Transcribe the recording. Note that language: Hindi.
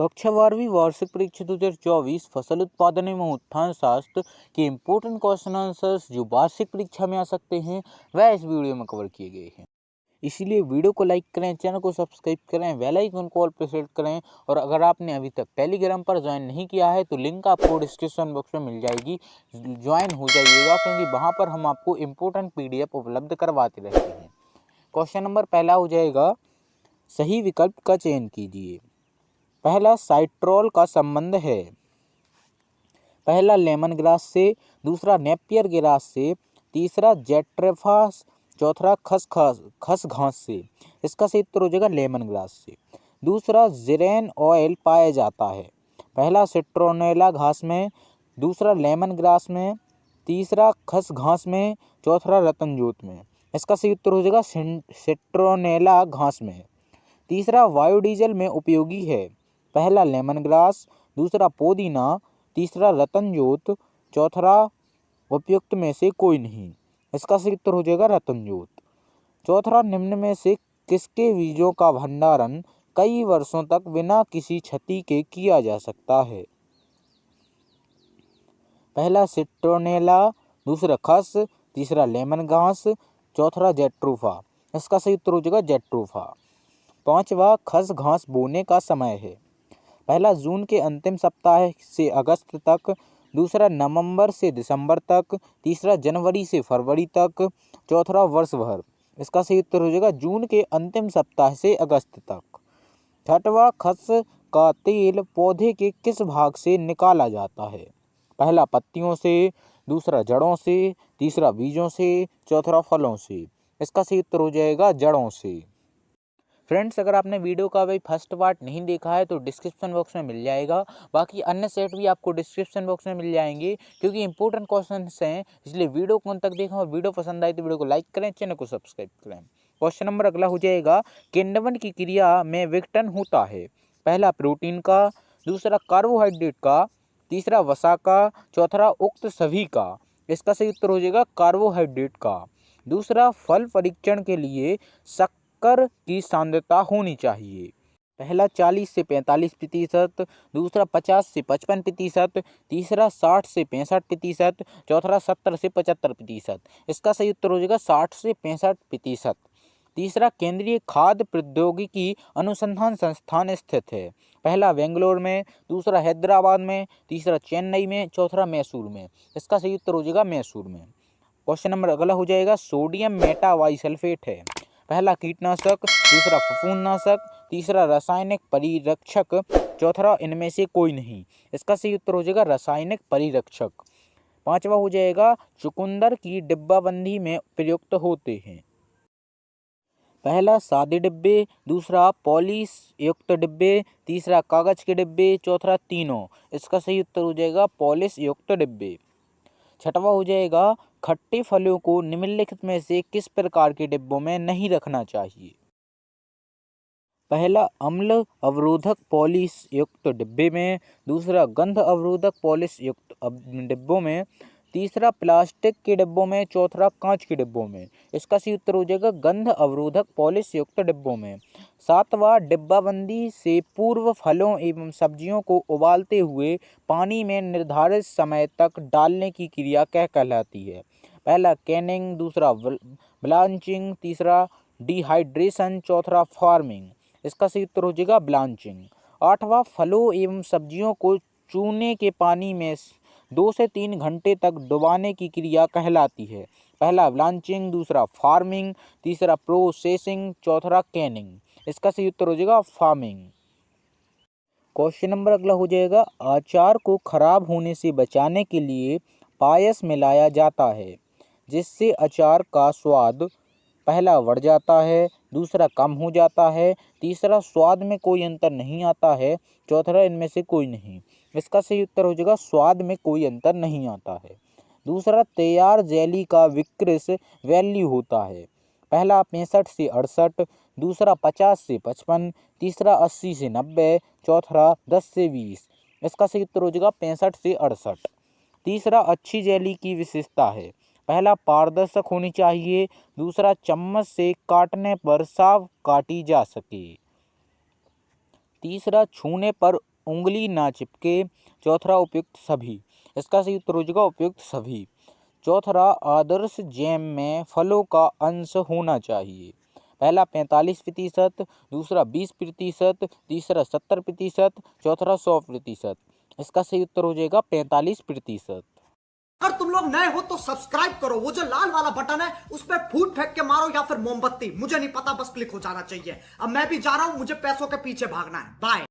कक्षा 12वीं वार्षिक परीक्षा 2024 फसल उत्पादन एवं उत्थान शास्त्र के इम्पोर्टेंट क्वेश्चन आंसर्स जो वार्षिक परीक्षा में आ सकते हैं वह इस वीडियो में कवर किए गए हैं। इसीलिए वीडियो को लाइक करें, चैनल को सब्सक्राइब करें, बेल आइकन को ऑल पर सेट करें और अगर आपने अभी तक टेलीग्राम पर ज्वाइन नहीं किया है तो लिंक आपको डिस्क्रिप्शन बॉक्स में मिल जाएगी, ज्वाइन हो जाइएगा क्योंकि वहाँ पर हम आपको इम्पोर्टेंट PDF उपलब्ध करवाते रहते हैं। क्वेश्चन नंबर पहला हो जाएगा, सही विकल्प का चयन कीजिए। पहला साइट्रॉल का संबंध है, पहला लेमन ग्रास से, दूसरा नेपियर ग्रास से, तीसरा जेट्रेफास, चौथा खस घास से। इसका सही उत्तर हो जाएगा लेमन ग्रास से। दूसरा जिरेन ऑयल पाया जाता है, पहला सिट्रोनेला घास में, दूसरा लेमन ग्रास में, तीसरा खस घास में, चौथा रतनजोत में। इसका सही उत्तर हो जाएगा सिट्रोनेला घास में। तीसरा बायोडीजल में उपयोगी है, पहला लेमन ग्रास, दूसरा पुदीना, तीसरा रतनजोत, चौथा उपयुक्त में से कोई नहीं। इसका सही उत्तर हो जाएगा रतनजोत। चौथा निम्न में से किसके बीजों का भंडारण कई वर्षों तक बिना किसी क्षति के किया जा सकता है? पहला सिट्रोनेला, दूसरा खस, तीसरा लेमन घास, चौथा जेट्रोफा। इसका सही उत्तर हो जाएगा जेट्रोफा। पांचवा खस घास बोने का समय है, पहला जून के अंतिम सप्ताह से अगस्त तक, दूसरा नवंबर से दिसंबर तक, तीसरा जनवरी से फरवरी तक, चौथा वर्ष भर। इसका सही उत्तर हो जाएगा जून के अंतिम सप्ताह से अगस्त तक। छठवा खस का तेल पौधे के किस भाग से निकाला जाता है? पहला पत्तियों से, दूसरा जड़ों से, तीसरा बीजों से, चौथा फलों से। इसका सही उत्तर हो जाएगा जड़ों से। फ्रेंड्स, अगर आपने वीडियो का भाई फर्स्ट पार्ट नहीं देखा है तो डिस्क्रिप्शन बॉक्स में मिल जाएगा, बाकी अन्य सेट भी आपको डिस्क्रिप्शन बॉक्स में मिल जाएंगे क्योंकि इंपॉर्टेंट क्वेश्चंस हैं, इसलिए वीडियो को अंत तक देखें और वीडियो पसंद आए तो वीडियो को लाइक करें, चैनल को सब्सक्राइब करें। क्वेश्चन नंबर अगला हो जाएगा, किण्वन की क्रिया में विघटन होता है, पहला प्रोटीन का, दूसरा कार्बोहाइड्रेट का, तीसरा वसा का, चौथा उक्त सभी का। इसका सही उत्तर हो जाएगा कार्बोहाइड्रेट का। दूसरा फल परीक्षण के लिए शक्कर की सांद्रता होनी चाहिए, पहला 40 से 45%, दूसरा 50 से 55%, तीसरा 60 से 65%, चौथा 70 से 75%। इसका सही उत्तर हो जाएगा 60 से 65%। तीसरा केंद्रीय खाद्य प्रौद्योगिकी अनुसंधान संस्थान स्थित है, पहला बेंगलोर में, दूसरा हैदराबाद में, तीसरा चेन्नई में, चौथा मैसूर में। इसका सही उत्तर हो जाएगा मैसूर में। क्वेश्चन नंबर अगला हो जाएगा, सोडियम मेटावाइसल्फेट है, पहला कीटनाशक, दूसरा फफूंदनाशक, तीसरा रासायनिक परिरक्षक, चौथा इनमें से कोई नहीं। इसका सही उत्तर हो जाएगा रासायनिक परिरक्षक। पांचवा हो जाएगा, चुकंदर की डिब्बाबंदी में प्रयुक्त होते हैं, पहला सादे डिब्बे, दूसरा पॉलिश युक्त डिब्बे, तीसरा कागज के डिब्बे, चौथा तीनों। इसका सही उत्तर हो जाएगा पॉलिश युक्त डिब्बे। छठवा हो जाएगा, खट्टे फलों को निम्नलिखित में से किस प्रकार के डिब्बों में नहीं रखना चाहिए? पहला अम्ल अवरोधक पॉलिश युक्त डिब्बे में, दूसरा गंध अवरोधक पॉलिश युक्त डिब्बों में, तीसरा प्लास्टिक के डिब्बों में, चौथा कांच के डिब्बों में। इसका सही उत्तर हो जाएगा गंध अवरोधक पॉलिश युक्त डिब्बों में। सातवां, डिब्बाबंदी से पूर्व फलों एवं सब्जियों को उबालते हुए पानी में निर्धारित समय तक डालने की क्रिया क्या कहलाती है? पहला कैनिंग, दूसरा ब्लांचिंग, तीसरा डिहाइड्रेशन, चौथा फार्मिंग। इसका सही उत्तर हो जाएगा ब्लांचिंग। आठवां, फलों एवं सब्जियों को चूने के पानी में 2 से 3 घंटे तक डुबाने की क्रिया कहलाती है, पहला ब्लांचिंग, दूसरा फार्मिंग, तीसरा प्रोसेसिंग, चौथा कैनिंग। इसका सही उत्तर हो जाएगा फार्मिंग। क्वेश्चन नंबर अगला हो जाएगा, अचार को खराब होने से बचाने के लिए पायस मिलाया जाता है जिससे अचार का स्वाद पहला बढ़ जाता है, दूसरा कम हो जाता है, तीसरा स्वाद में कोई अंतर नहीं आता है, चौथा इनमें से कोई नहीं। इसका सही उत्तर हो जाएगा स्वाद में कोई अंतर नहीं आता है। दूसरा, तैयार जेली का विक्रय वैल्यू होता है, पहला 65 से 68, दूसरा 50 से 55, तीसरा 80 से 90, चौथा 10 से 20। इसका सही उत्तर हो जाएगा 65 से 68। तीसरा, अच्छी जेली की विशेषता है, पहला पारदर्शक होनी चाहिए, दूसरा चम्मच से काटने पर साफ काटी जा सके, तीसरा छूने पर उंगली ना चिपके। चौथा उपयुक्त सभी। इसका सही उत्तर हो जाएगा उपयुक्त सभी। चौथा आदर्श जैम में फलों का अंश होना चाहिए। पहला 45%, दूसरा 20%, तीसरा 70%, चौथा 100%। इसका सही उत्तर हो जाएगा 45%। अगर तुम लोग नए हो तो सब्सक्राइब करो, वो जो लाल वाला बटन है उस पर फूट फेंक के मारो या फिर मोमबत्ती, मुझे नहीं पता, बस क्लिक हो जाना चाहिए। अब मैं भी जा रहा हूं, मुझे पैसों के पीछे भागना है। बाय।